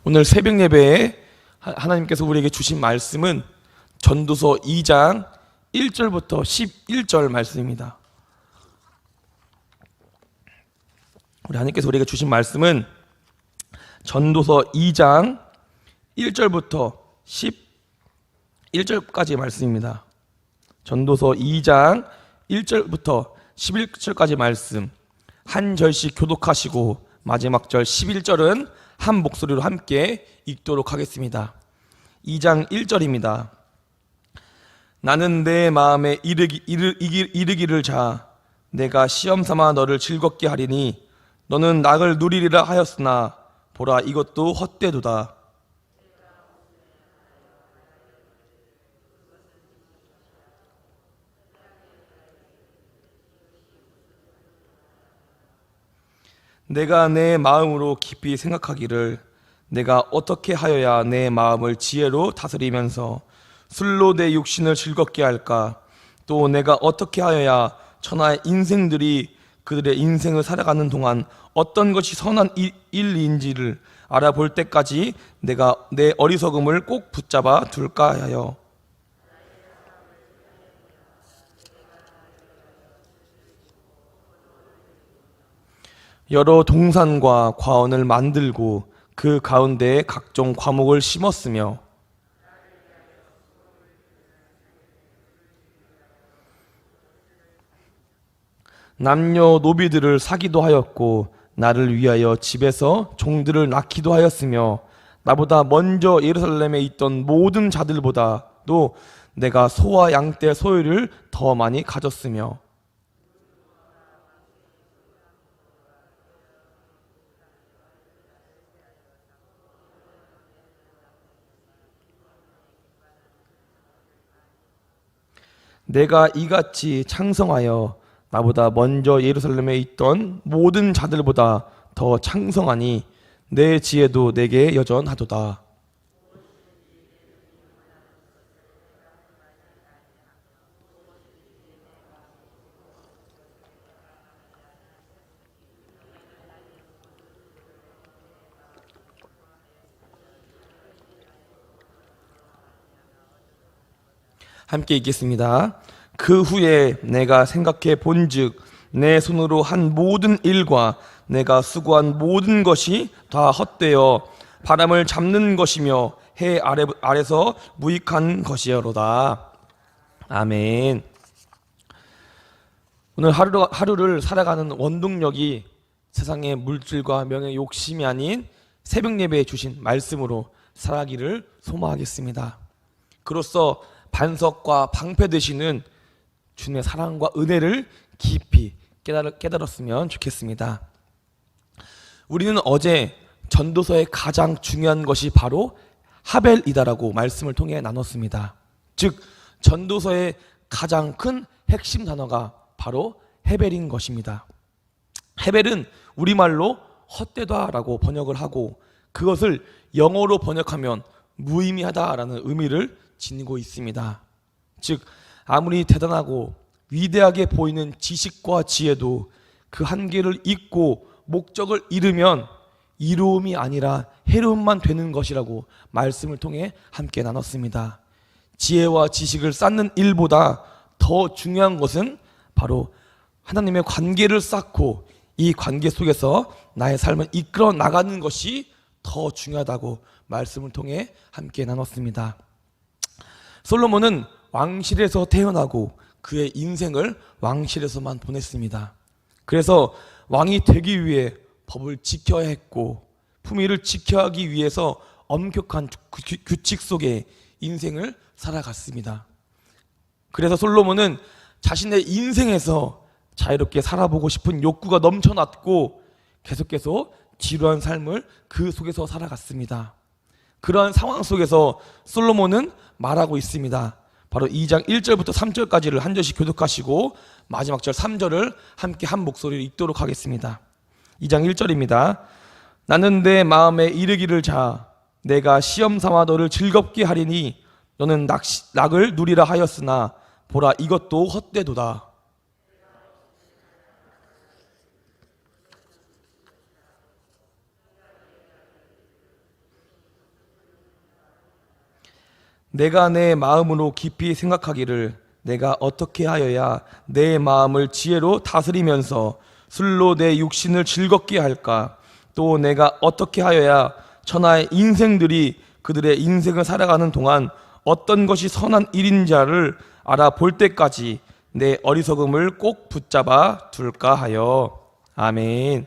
오늘 새벽 예배에 하나님께서 우리에게 주신 말씀은 전도서 2장 1절부터 11절 말씀입니다. 우리 하나님께서 우리에게 주신 말씀은 전도서 2장 1절부터 11절까지 말씀입니다. 전도서 2장 1절부터 11절까지 말씀 한 절씩 교독하시고 마지막 절 11절은 한 목소리로 함께 읽도록 하겠습니다. 2장 1절입니다. 나는 내 마음에 이르기를 자 내가 시험삼아 너를 즐겁게 하리니 너는 낙을 누리리라 하였으나 보라 이것도 헛되도다. 내가 내 마음으로 깊이 생각하기를 내가 어떻게 하여야 내 마음을 지혜로 다스리면서 술로 내 육신을 즐겁게 할까? 또 내가 어떻게 하여야 천하의 인생들이 그들의 인생을 살아가는 동안 어떤 것이 선한 일인지를 알아볼 때까지 내가 내 어리석음을 꼭 붙잡아 둘까 하여 여러 동산과 과원을 만들고 그 가운데에 각종 과목을 심었으며 남녀 노비들을 사기도 하였고 나를 위하여 집에서 종들을 낳기도 하였으며 나보다 먼저 예루살렘에 있던 모든 자들보다도 내가 소와 양떼 소유를 더 많이 가졌으며 내가 이같이 창성하여 나보다 먼저 예루살렘에 있던 모든 자들보다 더 창성하니 내 지혜도 내게 여전하도다. 함께 읽겠습니다. 그 후에 내가 생각해 본즉 내 손으로 한 모든 일과 내가 수고한 모든 것이 다 헛되어 바람을 잡는 것이며 해 아래서 무익한 것이여로다. 아멘. 오늘 하루를 살아가는 원동력이 세상의 물질과 명예 욕심이 아닌 새벽 예배에 주신 말씀으로 살아가기를 소망하겠습니다. 그로써 반석과 방패 되시는 주님의 사랑과 은혜를 깊이 깨달았으면 좋겠습니다. 우리는 어제 전도서의 가장 중요한 것이 바로 하벨이다라고 말씀을 통해 나눴습니다. 즉 전도서의 가장 큰 핵심 단어가 바로 헤벨인 것입니다. 헤벨은 우리말로 헛되다라고 번역을 하고 그것을 영어로 번역하면 무의미하다라는 의미를 지니고 있습니다. 즉 아무리 대단하고 위대하게 보이는 지식과 지혜도 그 한계를 잊고 목적을 잃으면 이로움이 아니라 해로움만 되는 것이라고 말씀을 통해 함께 나눴습니다. 지혜와 지식을 쌓는 일보다 더 중요한 것은 바로 하나님의 관계를 쌓고 이 관계 속에서 나의 삶을 이끌어 나가는 것이 더 중요하다고 말씀을 통해 함께 나눴습니다. 솔로몬은 왕실에서 태어나고 그의 인생을 왕실에서만 보냈습니다. 그래서 왕이 되기 위해 법을 지켜야 했고 품위를 지켜야 하기 위해서 엄격한 규칙 속에 인생을 살아갔습니다. 그래서 솔로몬은 자신의 인생에서 자유롭게 살아보고 싶은 욕구가 넘쳐났고 계속해서 지루한 삶을 그 속에서 살아갔습니다. 그러한 상황 속에서 솔로몬은 말하고 있습니다. 바로 2장 1절부터 3절까지를 한 절씩 교독하시고 마지막 절 3절을 함께 한 목소리로 읽도록 하겠습니다. 2장 1절입니다. 나는 내 마음에 이르기를 자 내가 시험 삼아 너를 즐겁게 하리니 너는 낙을 누리라 하였으나 보라 이것도 헛되도다. 내가 내 마음으로 깊이 생각하기를 내가 어떻게 하여야 내 마음을 지혜로 다스리면서 술로 내 육신을 즐겁게 할까? 또 내가 어떻게 하여야 천하의 인생들이 그들의 인생을 살아가는 동안 어떤 것이 선한 일인지를 알아볼 때까지 내 어리석음을 꼭 붙잡아 둘까 하여. 아멘.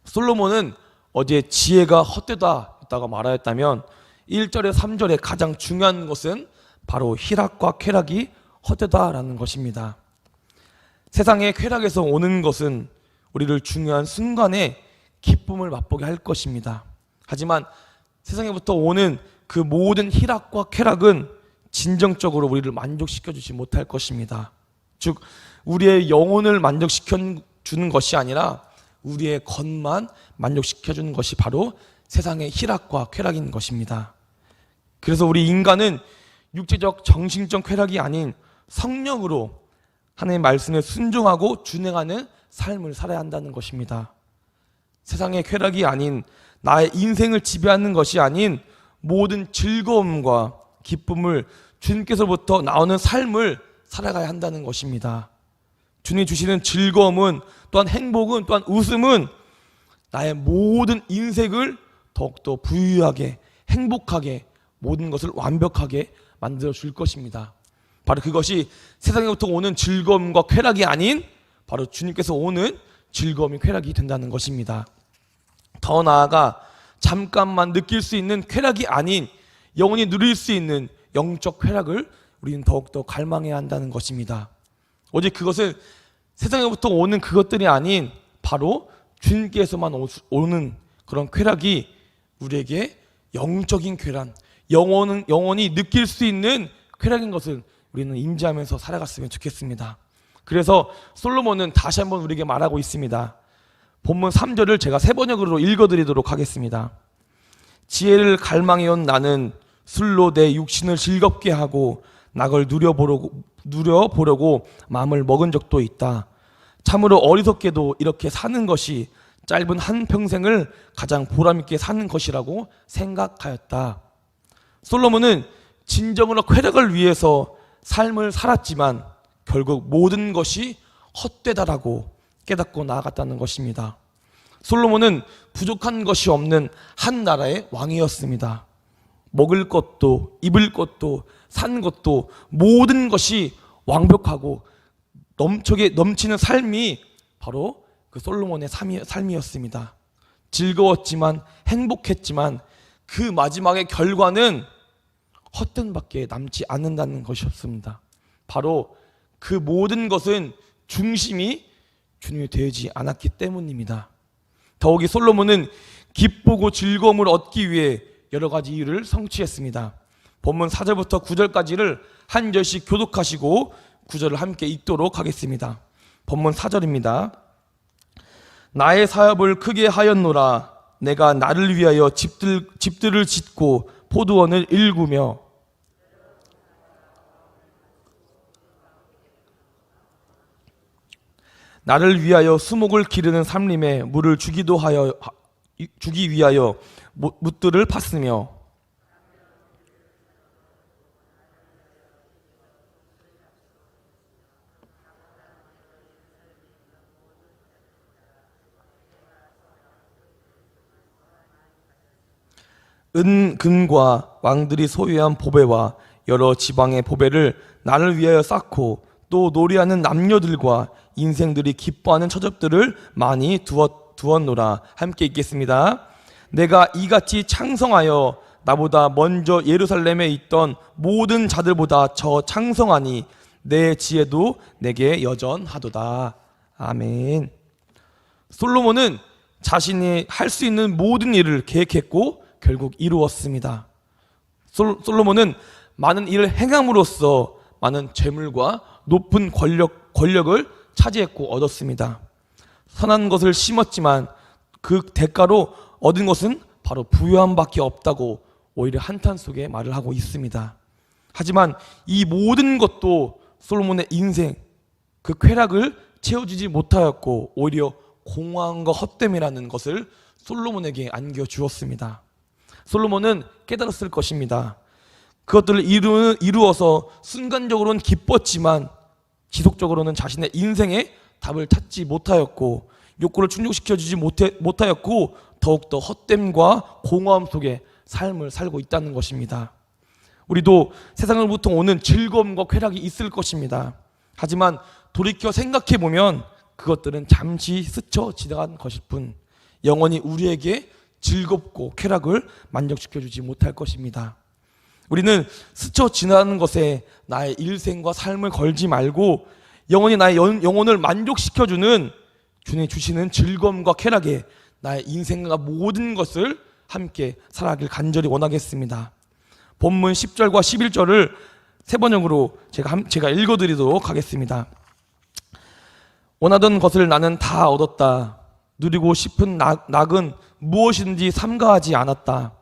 솔로몬은 어제 지혜가 헛되다고 말하였다면 1절에 3절에 가장 중요한 것은 바로 희락과 쾌락이 헛되다라는 것입니다. 세상의 쾌락에서 오는 것은 우리를 중요한 순간에 기쁨을 맛보게 할 것입니다. 하지만 세상에부터 오는 그 모든 희락과 쾌락은 진정적으로 우리를 만족시켜 주지 못할 것입니다. 즉 우리의 영혼을 만족시켜 주는 것이 아니라 우리의 겉만 만족시켜 주는 것이 바로 세상의 희락과 쾌락인 것입니다. 그래서 우리 인간은 육체적 정신적 쾌락이 아닌 성령으로 하나님의 말씀에 순종하고 준행하는 삶을 살아야 한다는 것입니다. 세상의 쾌락이 아닌 나의 인생을 지배하는 것이 아닌 모든 즐거움과 기쁨을 주님께서부터 나오는 삶을 살아가야 한다는 것입니다. 주님이 주시는 즐거움은 또한 행복은 또한 웃음은 나의 모든 인생을 더욱더 부유하게 행복하게 모든 것을 완벽하게 만들어 줄 것입니다. 바로 그것이 세상에부터 오는 즐거움과 쾌락이 아닌 바로 주님께서 오는 즐거움이 쾌락이 된다는 것입니다. 더 나아가 잠깐만 느낄 수 있는 쾌락이 아닌 영원히 누릴 수 있는 영적 쾌락을 우리는 더욱더 갈망해야 한다는 것입니다. 오직 그것은 세상에부터 오는 그것들이 아닌 바로 주님께서만 오는 그런 쾌락이 우리에게 영적인 쾌락, 영원히 느낄 수 있는 쾌락인 것을 우리는 인지하면서 살아갔으면 좋겠습니다. 그래서 솔로몬은 다시 한번 우리에게 말하고 있습니다. 본문 3절을 제가 세 번역으로 읽어드리도록 하겠습니다. 지혜를 갈망해온 나는 술로 내 육신을 즐겁게 하고 낙을 누려보려고 마음을 먹은 적도 있다. 참으로 어리석게도 이렇게 사는 것이 짧은 한 평생을 가장 보람있게 사는 것이라고 생각하였다. 솔로몬은 진정으로 쾌락을 위해서 삶을 살았지만 결국 모든 것이 헛되다라고 깨닫고 나아갔다는 것입니다. 솔로몬은 부족한 것이 없는 한 나라의 왕이었습니다. 먹을 것도 입을 것도 산 것도 모든 것이 완벽하고 넘치는 삶이 바로 그 솔로몬의 삶이었습니다. 즐거웠지만 행복했지만 그 마지막의 결과는 헛된밖에 남지 않는다는 것이었습니다. 바로 그 모든 것은 중심이 주님이 되지 않았기 때문입니다. 더욱이 솔로몬은 기쁘고 즐거움을 얻기 위해 여러 가지 이유를 성취했습니다. 본문 4절부터 9절까지를 한 절씩 교독하시고 9절을 함께 읽도록 하겠습니다. 본문 4절입니다. 나의 사업을 크게 하였노라. 내가 나를 위하여 집들을 짓고 포도원을 일구며 나를 위하여 수목을 기르는 삼림에 물을 주기 위하여 묻들을 팠으며 은금과 왕들이 소유한 보배와 여러 지방의 보배를 나를 위하여 쌓고 또 노래하는 남녀들과 인생들이 기뻐하는 처접들을 많이 두었노라. 함께 읽겠습니다. 내가 이같이 창성하여 나보다 먼저 예루살렘에 있던 모든 자들보다 저 창성하니 내 지혜도 내게 여전하도다. 아멘. 솔로몬은 자신이 할 수 있는 모든 일을 계획했고 결국 이루었습니다. 솔로몬은 많은 일을 행함으로써 많은 재물과 높은 권력을 차지했고 얻었습니다. 선한 것을 심었지만 그 대가로 얻은 것은 바로 부유함밖에 없다고 오히려 한탄 속에 말을 하고 있습니다. 하지만 이 모든 것도 솔로몬의 인생 그 쾌락을 채워주지 못하였고 오히려 공허함과 헛됨이라는 것을 솔로몬에게 안겨주었습니다. 솔로몬은 깨달았을 것입니다. 그것들을 이루어서 순간적으로는 기뻤지만 지속적으로는 자신의 인생의 답을 찾지 못하였고 욕구를 충족시켜주지 못하였고 더욱더 헛됨과 공허함 속에 삶을 살고 있다는 것입니다. 우리도 세상으로부터 오는 즐거움과 쾌락이 있을 것입니다. 하지만 돌이켜 생각해보면 그것들은 잠시 스쳐 지나간 것일 뿐 영원히 우리에게 즐겁고 쾌락을 만족시켜주지 못할 것입니다. 우리는 스쳐 지나가는 것에 나의 일생과 삶을 걸지 말고 영원히 나의 영혼을 만족시켜주는 주님이 주시는 즐거움과 쾌락에 나의 인생과 모든 것을 함께 살아가길 간절히 원하겠습니다. 본문 10절과 11절을 세 번역으로 제가 읽어드리도록 하겠습니다. 원하던 것을 나는 다 얻었다. 누리고 싶은 낙은 무엇이든지 삼가하지 않았다.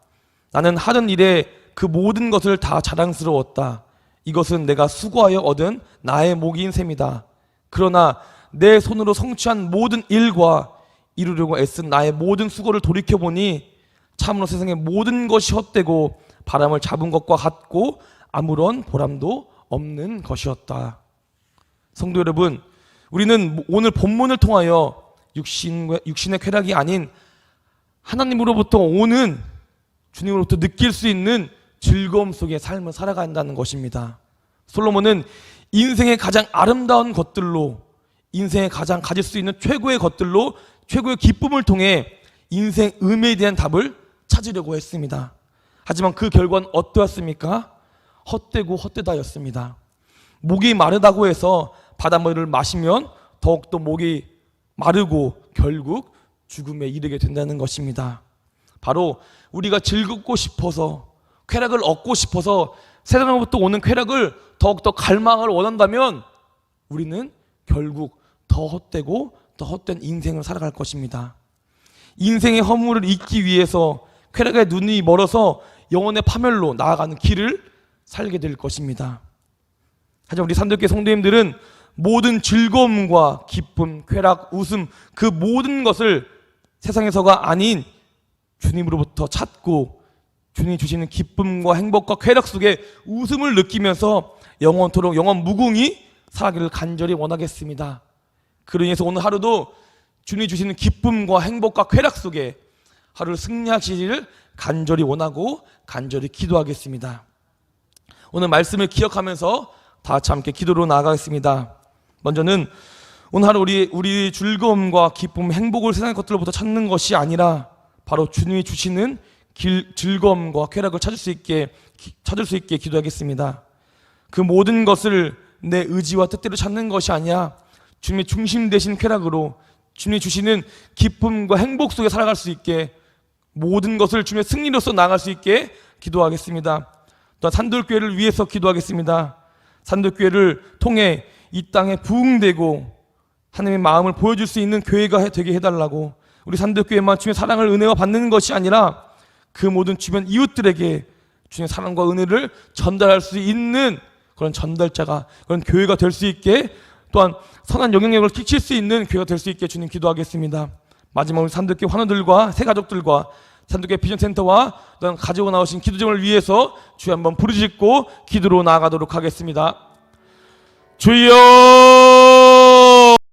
나는 하던 일에 그 모든 것을 다 자랑스러웠다. 이것은 내가 수고하여 얻은 나의 목인 셈이다. 그러나 내 손으로 성취한 모든 일과 이루려고 애쓴 나의 모든 수고를 돌이켜보니 참으로 세상의 모든 것이 헛되고 바람을 잡은 것과 같고 아무런 보람도 없는 것이었다. 성도 여러분, 우리는 오늘 본문을 통하여 육신의 쾌락이 아닌 하나님으로부터 오는 주님으로부터 느낄 수 있는 즐거움 속의 삶을 살아간다는 것입니다. 솔로몬은 인생의 가장 아름다운 것들로 인생에 가장 가질 수 있는 최고의 것들로 최고의 기쁨을 통해 인생 의미에 대한 답을 찾으려고 했습니다. 하지만 그 결과는 어떠했습니까? 헛되고 헛되다였습니다. 목이 마르다고 해서 바닷물을 마시면 더욱더 목이 마르고 결국 죽음에 이르게 된다는 것입니다. 바로 우리가 즐겁고 싶어서 쾌락을 얻고 싶어서 세상으로부터 오는 쾌락을 더욱더 갈망을 원한다면 우리는 결국 더 헛되고 더 헛된 인생을 살아갈 것입니다. 인생의 허물을 잊기 위해서 쾌락의 눈이 멀어서 영혼의 파멸로 나아가는 길을 살게 될 것입니다. 하지만 우리 산들교회 성도님들은 모든 즐거움과 기쁨, 쾌락, 웃음 그 모든 것을 세상에서가 아닌 주님으로부터 찾고 주님이 주시는 기쁨과 행복과 쾌락 속에 웃음을 느끼면서 영원토록 영원 무궁히 살아가기를 간절히 원하겠습니다. 그러니 해서 오늘 하루도 주님이 주시는 기쁨과 행복과 쾌락 속에 하루를 승리하시기를 간절히 원하고 간절히 기도하겠습니다. 오늘 말씀을 기억하면서 다 같이 함께 기도로 나아가겠습니다. 먼저는 오늘 하루 우리 즐거움과 기쁨, 행복을 세상의 것들로부터 찾는 것이 아니라 바로 주님이 주시는 즐거움과 쾌락을 찾을 수 있게 기도하겠습니다. 그 모든 것을 내 의지와 뜻대로 찾는 것이 아니라 주님의 중심 되신 쾌락으로 주님이 주시는 기쁨과 행복 속에 살아갈 수 있게 모든 것을 주님의 승리로서 나아갈 수 있게 기도하겠습니다. 또한 산돌교회를 위해서 기도하겠습니다. 산돌교회를 통해 이 땅에 부흥되고 하나님의 마음을 보여줄 수 있는 교회가 되게 해달라고 우리 산돌교회만 주님의 사랑을 은혜와 받는 것이 아니라 그 모든 주변 이웃들에게 주님의 사랑과 은혜를 전달할 수 있는 그런 전달자가 그런 교회가 될 수 있게 또한 선한 영향력을 끼칠 수 있는 교회가 될 수 있게 주님 기도하겠습니다. 마지막으로 산돌교회 환우들과 새가족들과 산돌교회 비전센터와 또한 가지고 나오신 기도점을 위해서 주여 한번 부르짖고 기도로 나아가도록 하겠습니다. 주여